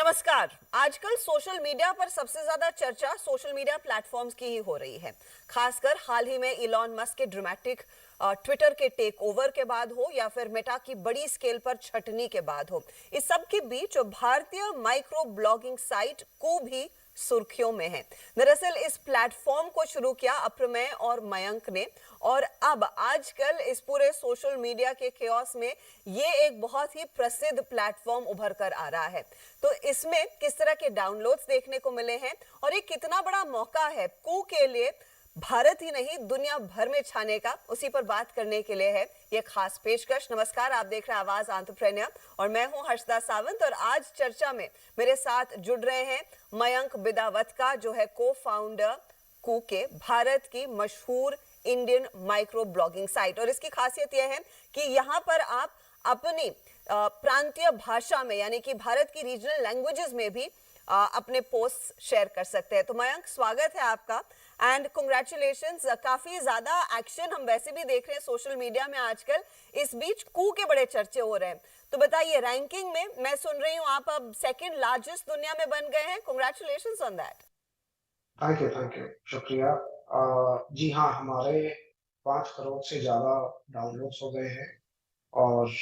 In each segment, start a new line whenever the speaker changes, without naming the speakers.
नमस्कार। आजकल social media पर सबसे ज्यादा चर्चा सोशल मीडिया प्लेटफॉर्म्स की ही हो रही है। खासकर हाल ही में इलॉन मस्क के ड्रामेटिक ट्विटर के टेक ओवर के बाद हो या फिर मेटा की बड़ी स्केल पर छटनी के बाद हो, इस सब के बीच भारतीय माइक्रो ब्लॉगिंग साइट को भी सुर्खियों में है। दरअसल इस प्लेटफॉर्म को शुरू किया अप्रमेय और मयंक ने, और अब आजकल इस पूरे सोशल मीडिया के केओस में ये एक बहुत ही प्रसिद्ध प्लेटफॉर्म उभर कर आ रहा है। तो इसमें किस तरह के डाउनलोड्स देखने को मिले हैं और ये कितना बड़ा मौका है कू के लिए भारत ही नहीं दुनिया भर में छाने का, उसी पर बात करने के लिए है ये खास पेशकश। नमस्कार, आप देख रहे हैं आवाज एंटरप्रेन्योर और मैं हूं हर्षदा सावंत। और आज चर्चा में मेरे साथ जुड़ रहे हैं मयंक बिदावतका, जो है को फाउंडर कू के, भारत की मशहूर इंडियन माइक्रो ब्लॉगिंग साइट। और इसकी खासियत यह है कि यहाँ पर आप अपनी प्रांतीय भाषा में यानी कि भारत की रीजनल लैंग्वेजेस में भी अपने पोस्ट शेयर कर सकते हैं। तो मयंक, स्वागत है आपका एंड कंग्रेचुलेशंस। काफी ज्यादा एक्शन हम वैसे भी देख रहे हैं सोशल मीडिया में आजकल, इस बीच कू के बड़े चर्चे हो रहे हैं। तो बताइए, रैंकिंग में मैं सुन रही हूँ आप अब सेकंड लार्जेस्ट दुनिया में बन गए हैं। Congratulations on that.
Thank you, शुक्रिया। जी हाँ, हमारे 5 करोड़ से ज़्यादा डाउनलोड्स हो गए हैं और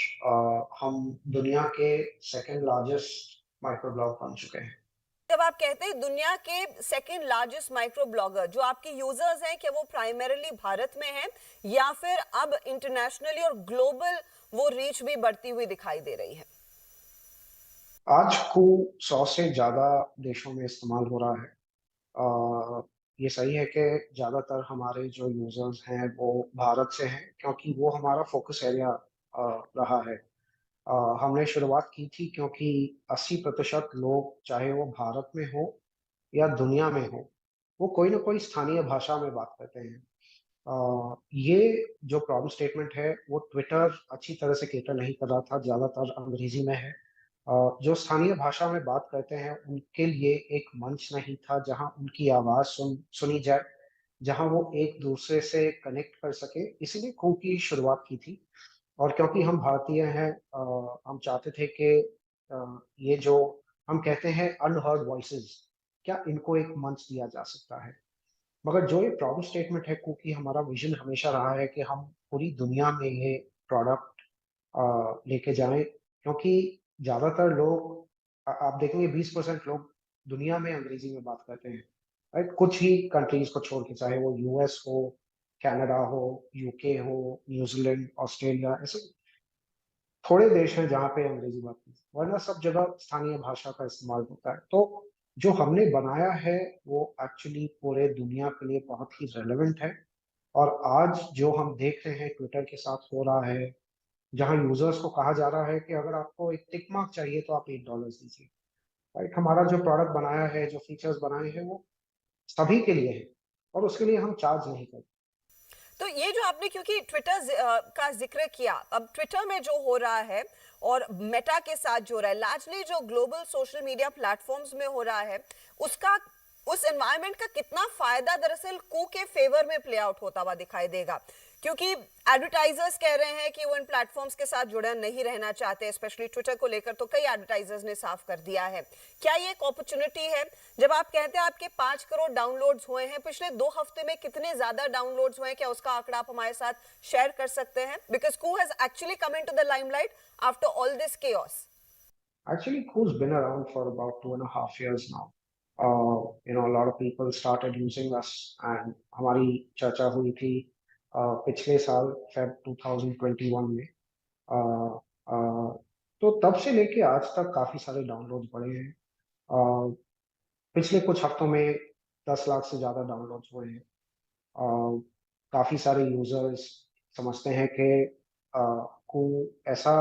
हम दुनिया के सेकंड लार्जेस्ट माइक्रो ब्लॉग बन चुके हैं।
जब आप कहते हैं दुनिया के सेकंड लार्जेस्ट माइक्रो ब्लॉगर, जो आपके यूजर्स हैं, क्या वो प्राइमरीली भारत में हैं या फिर अब इंटरनेशनली और ग्लोबल वो रीच भी बढ़ती हुई दिखाई दे रही है?
आज को 100 से ज़्यादा देशों में इस्तेमाल हो रहा है। ये सही है कि ज़्यादातर हमारे जो यूजर्स हैं वो भारत से हैं, क्योंकि वो हमारा फोकस एरिया रहा है। हमने शुरुआत की थी क्योंकि 80% लोग, चाहे वो भारत में हो या दुनिया में हो, वो कोई ना कोई स्थानीय भाषा में बात करते हैं। ये जो प्रॉब्लम स्टेटमेंट है वो ट्विटर अच्छी तरह से केटर नहीं कर रहा था, ज़्यादातर अंग्रेजी में है। जो स्थानीय भाषा में बात करते हैं उनके लिए एक मंच नहीं था जहां उनकी आवाज़ सुनी जाए, जहां वो एक दूसरे से कनेक्ट कर सके। इसीलिए कू की शुरुआत की थी। और क्योंकि हम भारतीय हैं, हम चाहते थे कि ये जो हम कहते हैं अनहर्ड वॉइसेस, क्या इनको एक मंच दिया जा सकता है। मगर जो ये प्रॉब्लम स्टेटमेंट है, क्योंकि हमारा विजन हमेशा रहा है कि हम पूरी दुनिया में ये प्रोडक्ट लेके जाएं, क्योंकि ज़्यादातर लोग, आप देखेंगे 20% लोग दुनिया में अंग्रेजी में बात करते हैं, राइट। कुछ ही कंट्रीज को छोड़ के, चाहे वो यूएस हो, कनाडा हो, यूके हो, न्यूजीलैंड, ऑस्ट्रेलिया, ऐसे थोड़े देश हैं जहाँ पे अंग्रेजी बात की, वरना सब जगह स्थानीय भाषा का इस्तेमाल होता है। तो जो हमने बनाया है वो एक्चुअली पूरे दुनिया के लिए बहुत ही रेलेवेंट है। और आज जो हम देख रहे हैं ट्विटर के साथ हो रहा है, जहां यूजर्स को कहा जा रहा है कि अगर आपको एक टिक मार्क चाहिए तो आप $1 दीजिए, राइट। हमारा जो प्रोडक्ट बनाया है, जो फीचर्स बनाए हैं, वो सभी के लिए है और उसके लिए हम चार्ज नहीं करते।
तो ये जो आपने, क्योंकि ट्विटर का जिक्र किया, अब ट्विटर में जो हो रहा है और मेटा के साथ जो हो रहा है, लार्जली जो ग्लोबल सोशल मीडिया प्लेटफॉर्म्स में हो रहा है, उसका उस एनवायरनमेंट का कितना फायदा दरअसल कू के फेवर में प्ले आउट होता हुआ दिखाई देगा? क्योंकि एडवर्टाइजर्स कह रहे हैं कि वो इन प्लेटफॉर्म्स के साथ जुड़े नहीं रहना चाहते, स्पेशली ट्विटर को लेकर तो कई एडवर्टाइजर्स ने साफ कर दिया है। क्या ये एक अपॉर्चुनिटी है? जब आप कहते हैं आपके 5 करोड़ डाउनलोड्स हुए हैं, पिछले 2 हफ्ते में कितने ज्यादा डाउनलोड्स हुए हैं, क्या उसका आंकड़ा आप हमारे साथ शेयर कर सकते हैं? Because Koo has actually come into the limelight after all this chaos.
Actually, Cool's been around for about 2.5 years now. A lot of people started using us, and हमारी चर्चा हुई थी पिछले साल फेब 2021 में। uh, uh, तो तब से लेके आज तक काफी सारे डाउनलोड्स बढ़े हैं। पिछले कुछ हफ्तों में 10 लाख से ज्यादा डाउनलोड्स हुए हैं। काफी सारे यूजर्स समझते हैं कि को ऐसा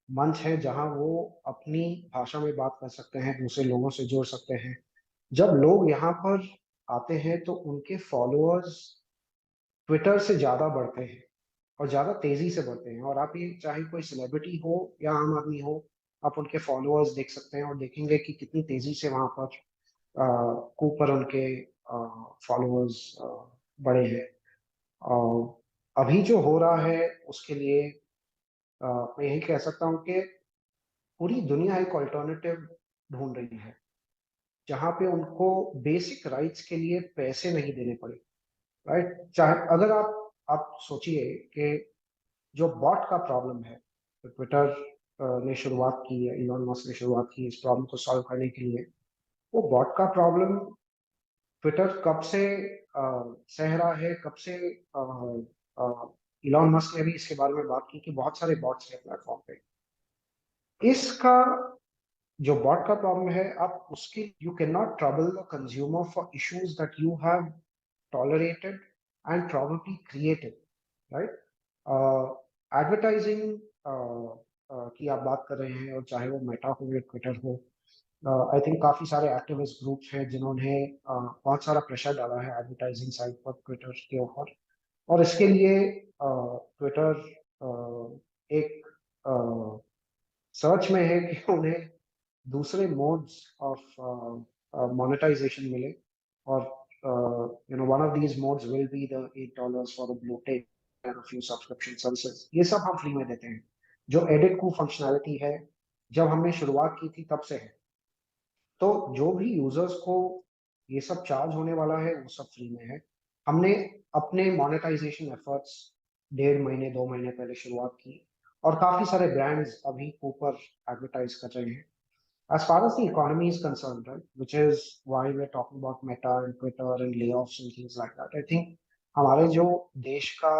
मंच है जहां वो अपनी भाषा में बात कर सकते हैं, दूसरे लोगों से जुड़ सकते हैं। जब लोग यहाँ पर आते हैं तो उनके फॉलोअर्स ट्विटर से ज्यादा बढ़ते हैं और ज्यादा तेजी से बढ़ते हैं। और आप ये, चाहे कोई सेलिब्रिटी हो या आम आदमी हो, आप उनके फॉलोअर्स देख सकते हैं और देखेंगे कि कितनी तेजी से वहां पर ऊपर उनके फॉलोअर्स बढ़े हैं। अभी जो हो रहा है उसके लिए मैं यही कह सकता हूँ कि पूरी दुनिया एक ऑल्टरनेटिव ढूंढ रही है, जहां पे उनको बेसिक राइट्स के लिए पैसे नहीं देने पड़े, राइट। चाहे अगर आप सोचिए कि जो बॉट का प्रॉब्लम है, तो ट्विटर ने शुरुआत की है, इलॉन मस्क ने शुरुआत की इस प्रॉब्लम को सॉल्व करने के लिए। वो बॉट का प्रॉब्लम ट्विटर कब से सह रहा है, कब से इलॉन मस्क ने भी इसके बारे में बात की कि बहुत सारे बॉट्स हैं प्लेटफॉर्म पे। इसका जो बॉट का प्रॉब्लम है, आप उसकी you can not trouble the consumer for issues that you have tolerated and probably created, right? Advertising की आप बात कर रहे हैं, और चाहे वो मेटा हो या ट्विटर हो, आई थिंक काफी सारे एक्टिविस्ट ग्रुप्स हैं जिन्होंने बहुत सारा प्रेशर डाला है एडवर्टाइजिंग साइट पर ट्विटर के ऊपर। और इसके लिए ट्विटर एक सर्च में है कि उन्हें दूसरे मोड्स ऑफ मोनेटाइजेशन मिले। और one of these modes will be the $8 for the blue tick and a few subscription services. ये सब हम फ्री में देते हैं। जो एडिट कू फंक्शनैलिटी है, जब हमने शुरुआत की थी तब से है। तो जो भी यूजर्स को ये सब चार्ज होने वाला है वो सब फ्री में है। हमने अपने मोनेटाइजेशन एफर्ट्स 1.5 महीने 2 महीने पहले शुरुआत की, और काफी सारे ब्रांड्स अभी ऊपर एडवर्टाइज कर रहे हैं। As far as the economy is concerned, right, which is why we're talking about Meta and Twitter and layoffs and things like that, I think हमारे जो देश का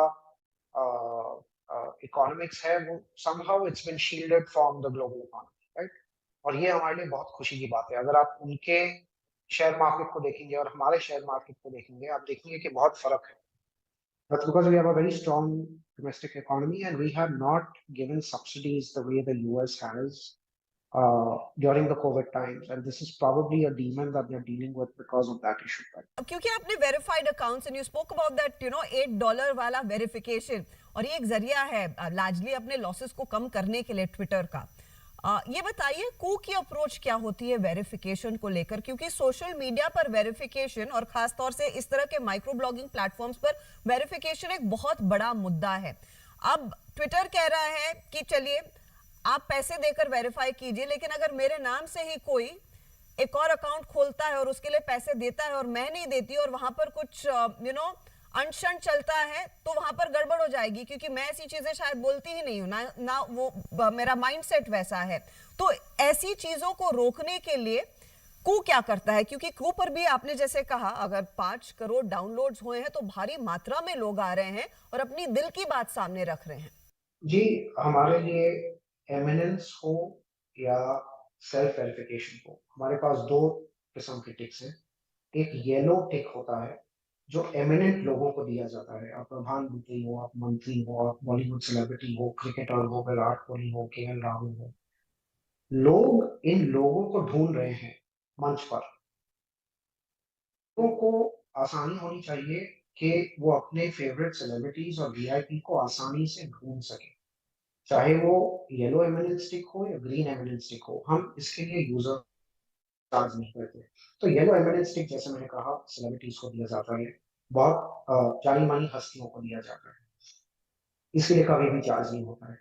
इकोनॉमिक्स है वो somehow it's been shielded from the global economy, right? और ये हमारे लिए बहुत खुशी की बात है। अगर आप उनके शेयर मार्केट को देखेंगे और हमारे शेयर मार्केट को देखेंगे, आप देखेंगे कि बहुत फर्क है। That's because we have a very strong domestic economy and we have not given subsidies the way the US has during the COVID times, and this is probably a demon that they're dealing with because of that issue. Right?
क्योंकि आपने verified accounts and you spoke about that $8 वाला verification, और ये एक जरिया है largely अपने losses को कम करने के लिए ट्विटर का। ये बताइए कू की अप्रोच क्या होती है वेरिफिकेशन को लेकर, क्योंकि सोशल मीडिया पर वेरिफिकेशन और खासतौर से इस तरह के माइक्रो ब्लॉगिंग प्लेटफॉर्म्स पर वेरिफिकेशन एक बहुत बड़ा मुद्दा है। अब ट्विटर कह रहा है कि चलिए आप पैसे देकर वेरीफाई कीजिए, लेकिन अगर मेरे नाम से ही कोई एक और अकाउंट खोलता है और उसके लिए पैसे देता है और मैं नहीं देती और वहां पर कुछ अनशन चलता है, तो वहां पर गड़बड़ हो जाएगी, क्योंकि मैं ऐसी चीजें शायद बोलती ही नहीं हूं ना वो मेरा माइंडसेट वैसा है। तो ऐसी चीजों को रोकने के लिए कू क्या करता है? क्योंकि कू पर भी आपने जैसे कहा अगर 5 करोड़ डाउनलोड्स हुए हैं तो भारी मात्रा में लोग आ रहे हैं और अपनी दिल की बात सामने रख रहे हैं।
जी, हमारे लिए एमिनेंस हो या सेल्फ वेरिफिकेशन हो, हमारे पास दो किस्म के टिक्स हैं। एक येलो टिक होता है जो एमिनेंट लोगों को दिया जाता है। आप प्रधानमंत्री हो, आप मंत्री हो, आप बॉलीवुड सेलिब्रिटी हो, क्रिकेटर हो, विराट कोहली हो, केएल राहुल हो, लोग इन लोगों को ढूंढ रहे हैं मंच पर। लोगों को आसानी होनी चाहिए कि वो अपने फेवरेट सेलिब्रिटीज और वीआईपी को आसानी से ढूंढ सके, चाहे वो येलो एमिनेंस स्टिक हो या ग्रीन एमिनेंस स्टिक हो। हम इसके लिए यूजर चार्ज नहीं करते। तो येलो एमिनेंस स्टिक, जैसे मैंने कहा, सेलिब्रिटीज को दिया जाता है, बहुत जानी मानी हस्तियों को दिया जाता है, इसके लिए कभी भी चार्ज नहीं होता है।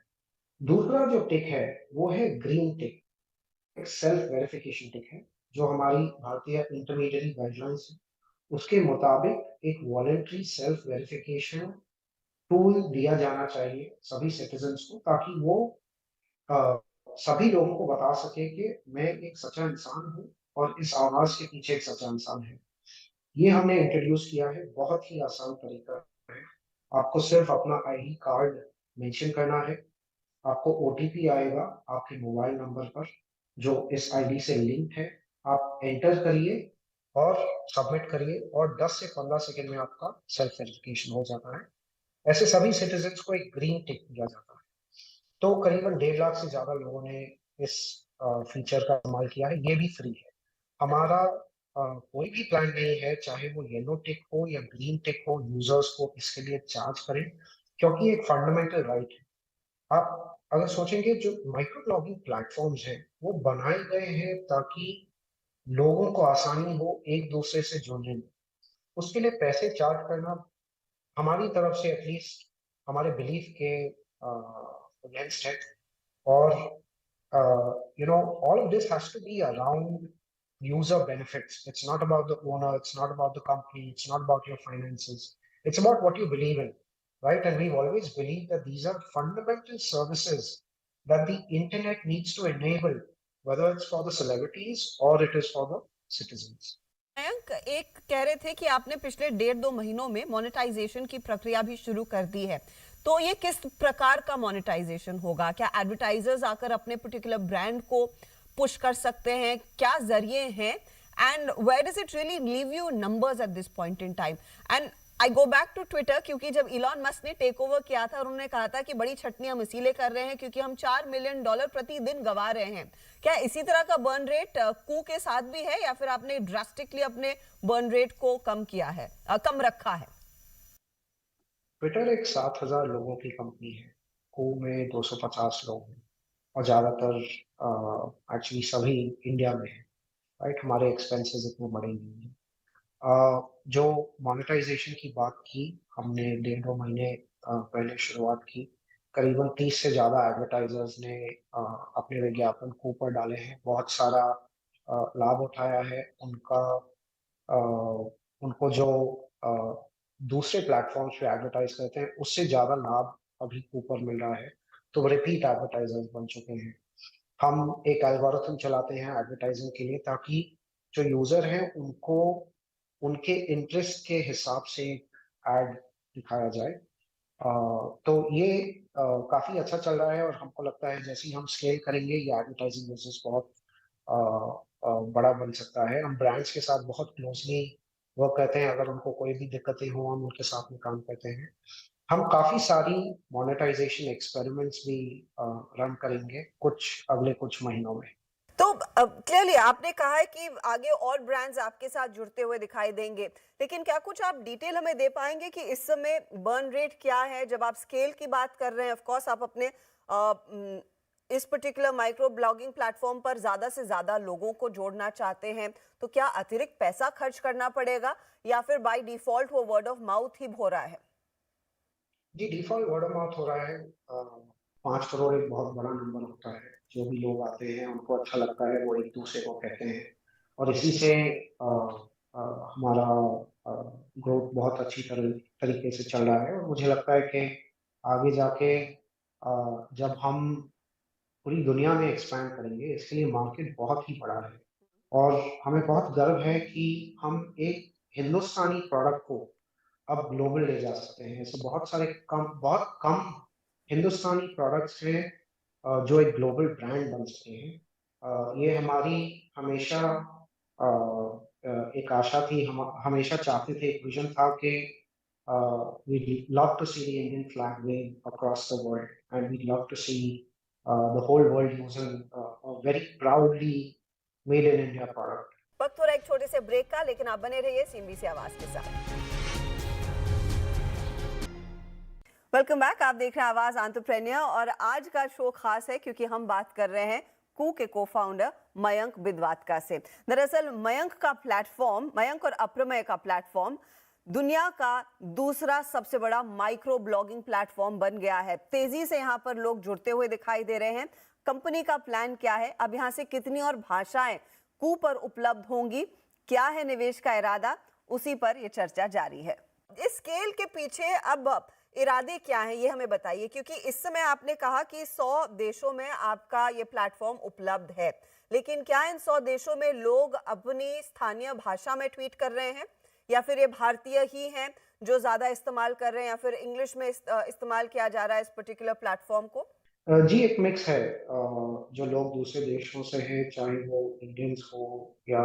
दूसरा जो टिक है वो है ग्रीन टिक, एक सेल्फ वेरिफिकेशन टिक है, जो हमारी भारतीय इंटरमीडिएट गाइडलाइंस है उसके मुताबिक एक वॉलेंट्री सेल्फ वेरिफिकेशन टूल दिया जाना चाहिए सभी सिटीजन्स को, ताकि वो अ, सभी लोगों को बता सके कि मैं एक सच्चा इंसान हूँ और इस आवाज के पीछे एक सच्चा इंसान है। ये हमने इंट्रोड्यूस किया है, बहुत ही आसान तरीका है। आपको सिर्फ अपना आईडी कार्ड मेंशन करना है, आपको ओटीपी आएगा आपके मोबाइल नंबर पर जो इस आईडी से लिंक है। आप एंटर करिए और सबमिट करिए, और 10 से 15 सेकंड में आपका सेल्फ वेरिफिकेशन हो जाता है। ऐसे सभी सिटीजन्स को एक ग्रीन टिक दिया जाता है। तो करीबन 1.5 लाख से ज्यादा लोगों ने इस फीचर का इस्तेमाल किया है। ये भी फ्री है। हमारा कोई भी प्लान नहीं है, चाहे वो येलो टिक हो या ग्रीन टिक हो, यूजर्स को इसके लिए चार्ज करें, क्योंकि एक फंडामेंटल राइट है। आप अगर सोचेंगे, जो माइक्रो ब्लॉगिंग प्लेटफॉर्म्स हैं वो बनाए गए हैं ताकि लोगों को आसानी हो एक दूसरे से जुड़ने में। उसके लिए पैसे चार्ज करना हमारी तरफ से एटलीस्ट हमारे बिलीफ के अगेंस्ट है। और all of this has to be around user benefits. It's not about the owner, it's not about the company, it's not about your finances. It's about what you believe in, right? And we've always believed that these are fundamental services that the internet needs to enable, whether it's for the celebrities or it is for the citizens.
Mayank, एक कह रहे थे कि आपने पिछले 1.5-2 महीनों में monetization की प्रक्रिया भी शुरू कर दी है। तो ये किस प्रकार का मोनेटाइजेशन होगा? क्या एडवर्टाइजर्स आकर अपने पर्टिकुलर ब्रांड को पुश कर सकते हैं? क्या जरिए हैं? And where does it really leave you numbers at this point in time? And I go back to Twitter, क्योंकि जब इलॉन मस्क ने टेक ओवर किया था, उन्होंने कहा था कि बड़ी छटनियां मसीले कर रहे हैं क्योंकि हम $4 मिलियन प्रतिदिन गंवा रहे हैं। क्या इसी तरह का बर्न रेट कू के साथ भी है, या फिर आपने ड्रास्टिकली अपने बर्न रेट को कम किया है, कम रखा है?
ट्विटर एक 7,000 लोगों की कंपनी है। को में 250 लोग हैं और ज्यादातर एक्चुअली सभी इंडिया में है, राइट? हमारे एक्सपेंसेस इतने बड़े नहीं हैं। जो मोनेटाइजेशन की बात की, हमने 1.5-2 महीने पहले शुरुआत की। करीबन 30 से ज्यादा एडवर्टाइजर्स ने अपने विज्ञापन को ऊपर डाले हैं, बहुत सारा लाभ उठाया है उनका। अ, उनको जो अ, दूसरे प्लेटफॉर्म्स पे एडवर्टाइज करते हैं उससे ज्यादा लाभ अभी ऊपर मिल रहा है, तो रिपीट एडवर्टाइजर्स बन चुके हैं। हम एक एल्गोरिथम चलाते हैं एडवर्टाइजिंग के लिए, ताकि जो यूजर हैं उनको उनके इंटरेस्ट के हिसाब से एड दिखाया जाए। तो ये काफी अच्छा चल रहा है और हमको लगता है जैसे ही हम स्केल करेंगे ये एडवर्टाइजिंग बिजनेस बहुत अ, बड़ा बन सकता है। हम ब्रांड्स के साथ बहुत क्लोजली वर्क करते हैं, अगर उनको कोई भी दिक्कतें हो हम उनके साथ में काम करते हैं। हम काफी सारी मोनेटाइजेशन एक्सपेरिमेंट्स भी रन करेंगे अगले कुछ महीनों में।
तो क्लियरली आपने कहा है कि आगे और ब्रांड्स आपके साथ जुड़ते हुए दिखाई देंगे, लेकिन क्या कुछ आप डिटेल हमें दे पाएंगे कि इस समय बर्न रेट क्या है जब आप स्केल की बात कर रहे हैं? ऑफ कोर्स आप अपने इस पर्टिकुलर माइक्रो ब्लॉगिंग प्लेटफॉर्म पर ज्यादा से ज्यादा लोगों को जोड़ना चाहते हैं, तो क्या अतिरिक्त पैसा खर्च करना पड़ेगा, या फिर बाय डिफॉल्ट वो वर्ड ऑफ माउथ ही हो रहा है?
जी, डिफ़ॉल्ट वर्ड ऑफ माउथ हो रहा है। 5 करोड़ एक बहुत बड़ा नंबर होता है। जो भी लोग आते हैं उनको अच्छा लगता है, वो एक-दूसरे को कहते हैं और इसी से अ हमारा अ, ग्रोथ बहुत अच्छी तरीके से चल रहा है और मुझे लगता है कि आगे जाके जब हम पूरी दुनिया में एक्सपैंड करेंगे, इसके लिए मार्केट बहुत ही बड़ा है और हमें बहुत गर्व है कि हम एक हिंदुस्तानी प्रोडक्ट को अब ग्लोबल ले जा सकते हैं। ऐसे बहुत कम हिंदुस्तानी प्रोडक्ट्स हैं जो एक ग्लोबल ब्रांड बन सकते हैं। ये हमारी हमेशा एक आशा थी, हम हमेशा चाहते थे, एक विजन था कि we'd love to see the Indian flag wave across the world, and we'd love to see the whole world using a very proudly made in India product.
वक्त हो रहा है एक छोटे से ब्रेक का, लेकिन आप बने रहिए सीएनबीसी आवाज के साथ। वेलकम बैक, आप देख रहे हैं आवाज एंटरप्रेन्योर और आज का शो खास है क्योंकि हम बात कर रहे हैं कू के को-फाउंडर मयंक बिदवात्का से। दरअसल मयंक और अप्रमेय का प्लेटफॉर्म दुनिया का दूसरा सबसे बड़ा माइक्रो ब्लॉगिंग प्लेटफॉर्म बन गया है। तेजी से यहाँ पर लोग जुड़ते हुए दिखाई दे रहे हैं। कंपनी का प्लान क्या है, अब यहाँ से कितनी और भाषाएं कू पर उपलब्ध होंगी, क्या है निवेश का इरादा, उसी पर ये चर्चा जारी है। इस स्केल के पीछे अब इरादे क्या हैं, ये हमें बताइए, क्योंकि इस समय आपने कहा कि 100 देशों में आपका ये प्लेटफॉर्म उपलब्ध है, लेकिन क्या इन 100 देशों में लोग अपनी स्थानीय भाषा में ट्वीट कर रहे हैं, या फिर ये भारतीय ही हैं जो ज्यादा इस्तेमाल कर रहे हैं, या फिर इंग्लिश में इस्तेमाल किया जा रहा है इस पर्टिकुलर प्लेटफॉर्म को?
जी, एक मिक्स है। जो लोग दूसरे देशों से हैं, चाहे वो इंडियंस हो या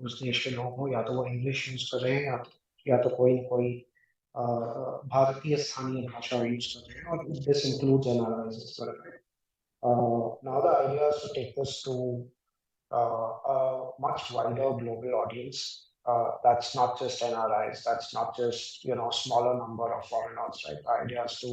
उस देश के लोग हो, या तो वो इंग्लिश यूज कर रहे हैं या तो कोई न कोई भारतीय स्थानीय भाषा यूज कर रहे हैं और this includes NRIs as well, right? Now the idea is to take this to a much wider global audience. That's not just NRIs. That's not just smaller number of foreigners, right? The idea is to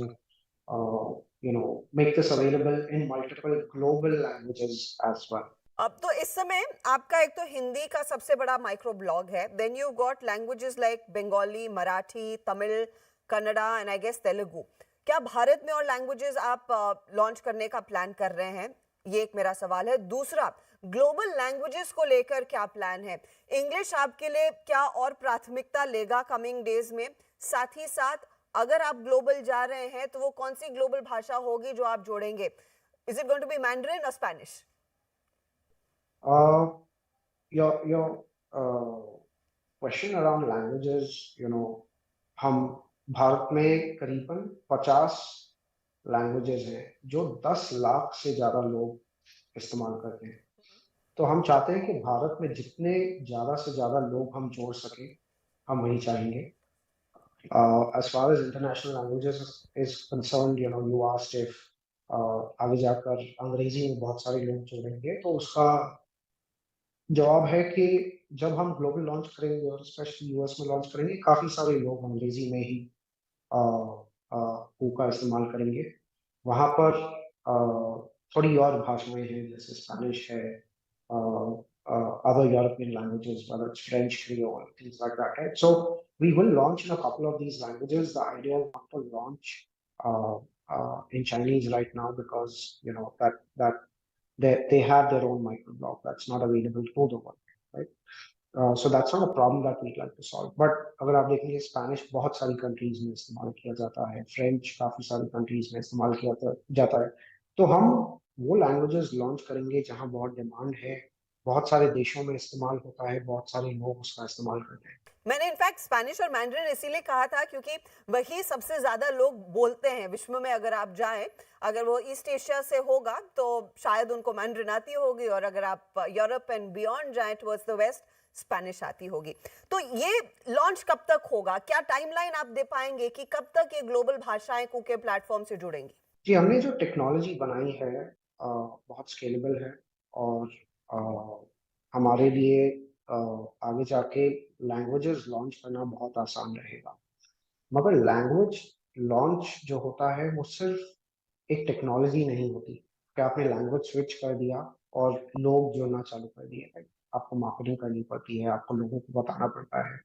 make this available in multiple global languages as well.
अब तो इस समय आपका एक तो हिंदी का सबसे बड़ा माइक्रो ब्लॉग है, then you got languages like Bengali, Marathi, Tamil, Kannada and I guess Telugu. क्या भारत में और लैंग्वेजेस आप लॉन्च करने का प्लान कर रहे हैं? ये एक मेरा सवाल है। दूसरा, ग्लोबल लैंग्वेजेस को लेकर क्या प्लान है? इंग्लिश आपके लिए क्या और प्राथमिकता लेगा कमिंग डेज में? साथ ही साथ अगर आप ग्लोबल जा रहे हैं तो वो कौन सी ग्लोबल भाषा होगी जो आप जोड़ेंगे? Is it going to be Mandarin और Spanish?
Uh, your question around languages, हम भारत में करीबन 50 लैंग्वेजेस हैं जो 10 लाख से ज्यादा लोग इस्तेमाल करते हैं। तो हम चाहते हैं कि भारत में जितने ज्यादा से ज्यादा लोग हम जोड़ सकें, हम वही चाहेंगे। As far as international languages is concerned, you asked if आगे जाकर अंग्रेजी में बहुत सारे लोग जोड़ेंगे, तो उसका जवाब है कि जब हम ग्लोबल लॉन्च करेंगे और स्पेशली यूएस में लॉन्च करेंगे, काफी सारे लोग अंग्रेजी में ही का इस्तेमाल करेंगे। वहां पर थोड़ी और भाषाएं हैं, जैसे स्पेनिश है, other European languages, whether it's French, Creole, things like that, right? So we will launch in a couple of these languages. The idea is not to launch in Chinese right now because that they have their own microblog that's not available to the world, right? So that's not a problem that we'd like to solve. But अगर आप देखेंगे, Spanish बहुत सारी countries में इस्तेमाल किया जाता है, फ्रेंच काफी सारी कंट्रीज में इस्तेमाल किया जाता है। तो हम वो लैंग्वेजेस लॉन्च करेंगे जहाँ बहुत डिमांड है, बहुत सारे देशों में इस्तेमाल होता है, बहुत सारे लोग उसका इस्तेमाल करते हैं।
मैंने इनफैक्ट स्पेनिश और मैंड्रिन इसीलिए कहा था क्योंकि वही सबसे ज्यादा लोग बोलते हैं विश्व में। अगर आप जाएं, अगर वो ईस्ट एशिया से होगा तो शायद उनको मैंड्रिन आती होगी, और अगर आप यूरोप एंड बियॉन्ड जाएं टुवर्ड्स द वेस्ट, स्पेनिश आती होगी। तो ये लॉन्च कब तक होगा? क्या टाइमलाइन आप दे पाएंगे कि कब तक ये ग्लोबल भाषाएं कूके प्लेटफॉर्म से जुड़ेंगी?
जी, हमने जो टेक्नोलॉजी बनाई है बहुत स्केलेबल है, और हमारे लिए आगे जाके लैंग्वेजेस लॉन्च करना बहुत आसान रहेगा। मगर लैंग्वेज लॉन्च जो होता है वो सिर्फ एक टेक्नोलॉजी नहीं होती कि आपने लैंग्वेज स्विच कर दिया और लोग जुड़ना चालू कर दिए, राइट? आपको मार्केटिंग करनी पड़ती है, आपको लोगों को बताना पड़ता है।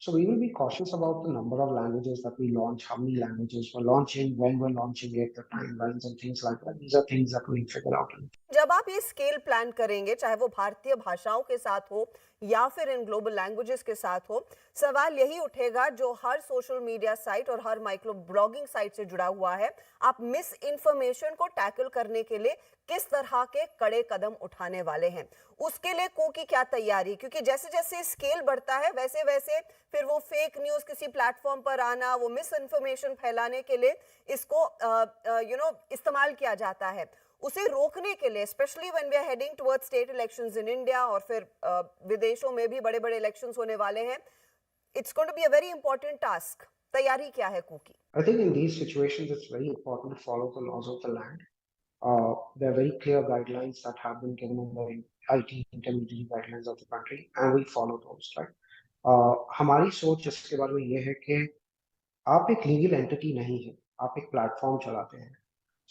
So we will be cautious about the number of languages that we launch, how many languages we're launching, when we're launching it, the timelines and things like that. These are things that we figure out.
जब आप ये scale plan करेंगे, चाहे वो भारतीय भाषाओं के साथ हो या फिर इन ग्लोबल लैंग्वेजेस के साथ हो, सवाल यही उठेगा जो हर सोशल मीडिया साइट और हर माइक्रो ब्लॉगिंग साइट से जुड़ा हुआ है। आप मिस इन्फॉर्मेशन को टैकल करने के लिए किस तरह के कड़े कदम उठाने वाले हैं? उसके लिए को की क्या तैयारी? क्योंकि जैसे जैसे स्केल बढ़ता है वैसे वैसे फिर वो फेक न्यूज किसी प्लेटफॉर्म पर आना, वो मिस इन्फॉर्मेशन फैलाने के लिए इसको इस्तेमाल किया जाता है। उसे रोकने के लिए, specially when we are heading towards state elections in India, और फिर विदेशों में भी बड़े बड़े इलेक्शंस होने वाले हैं, it's going to be a very important task. तैयारी क्या है कुकी?
I think in these situations, it's very important to follow the laws of the land. There are very clear guidelines that have been given in the IT intermediary guidelines of the country, and we follow those, right? हमारी सोच इसके बारे में ये है कि आप एक लीगल एंटिटी नहीं है, आप एक प्लेटफॉर्म चलाते हैं।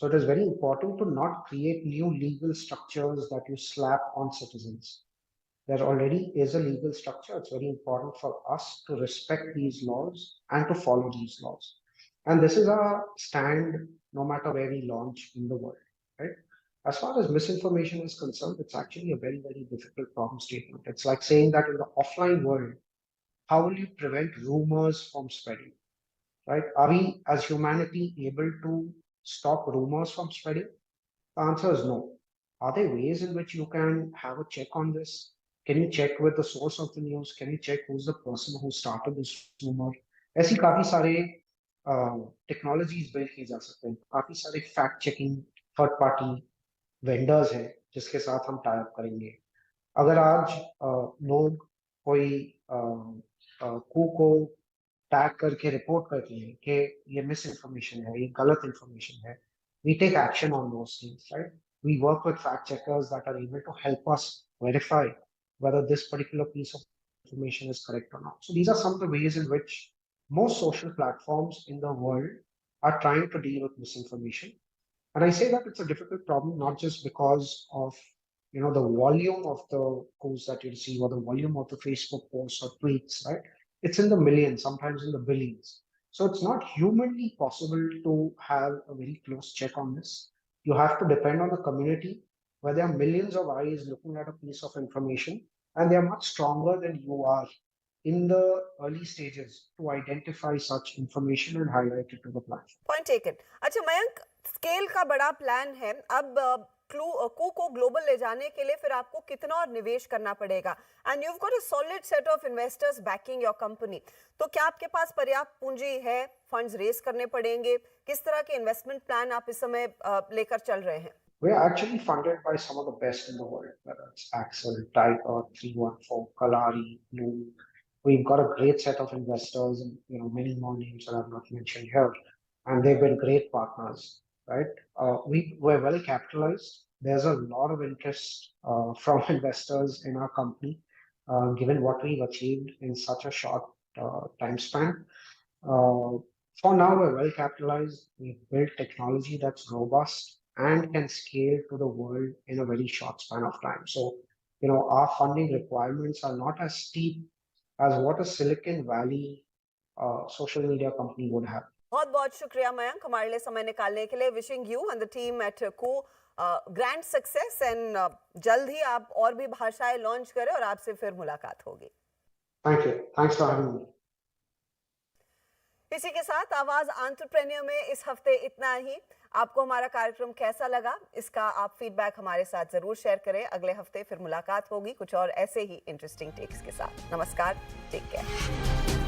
So it is very important to not create new legal structures that you slap on citizens. There already is a legal structure. It's very important for us to respect these laws and to follow these laws. And this is our stand no matter where we launch in the world, right? As far as misinformation is concerned, it's actually a very, very difficult problem statement. It's like saying that in the offline world, how will you prevent rumors from spreading? Right? Are we as humanity able to stop rumors from spreading? The answer is no. Are there ways in which you can have a check on this? Can you check with the source of the news? Can you check who's the person who started this rumor? ऐसी काफी सारे technologies build की जा सकते हैं, काफी सारे fact checking third party vendors हैं जिसके साथ हम टाई अप करेंगे। अगर आज लोग कोई को टैग करके रिपोर्ट करती हैं कि ये मिस इन्फॉर्मेशन है, ये गलत इन्फॉर्मेशन है, we take action on those things, right? We work with fact checkers that are able to help us verify whether this particular piece of information is correct or not. So these are some of the ways in which most social platforms in the world are trying to deal with misinformation. And I say that it's a difficult problem, not just because of the volume of the posts that you receive or the volume of the Facebook posts or tweets, right? It's in the millions, sometimes in the billions. So it's not humanly possible to have a very close check on this. You have to depend on the community where there are millions of eyes looking at a piece of information, and they are much stronger than you are in the early stages to identify such information and highlight it to the platform.
Point taken. अच्छा Mayank, scale का बड़ा plan है अब, कू को global ले जाने के लिए फिर आपको कितना और निवेश करना पड़ेगा, and you have got a solid set of investors banking your company, तो क्या आपके पास पर्याप्त पूंजी है, फंड्स रेज करने पड़ेंगे, किस तरह के इन्वेस्टमेंट प्लान आप इस समय लेकर चल रहे हैं?
We are actually funded by some of the best in the world, whether it's Axel, Tiger, 314, Kalari, Loom. We've got a great set of investors and many more names that I've not mentioned here, and they've been great partners, right? We're well capitalized. There's a lot of interest from investors in our company, given what we've achieved in such a short time span. For now, we're well capitalized. We've built technology that's robust and can scale to the world in a very short span of time. So, our funding requirements are not as steep as what a Silicon Valley social media company would have.
बहुत बहुत शुक्रिया मयंक, हमारे लिए समय निकालने के लिए। Wishing you and the team at Koo grand success, and जल्द ही आप और भी भाषाएं लॉन्च करें और आपसे फिर मुलाकात होगी।
Thank you. Thanks for having me.
इसी के साथ आवाज एंटरप्रेन्योर में इस हफ्ते इतना ही। आपको हमारा कार्यक्रम कैसा लगा, इसका आप फीडबैक हमारे साथ जरूर शेयर करें। अगले हफ्ते फिर मुलाकात होगी कुछ और ऐसे ही इंटरेस्टिंग टेक्स के साथ। नमस्कार, टेक केयर।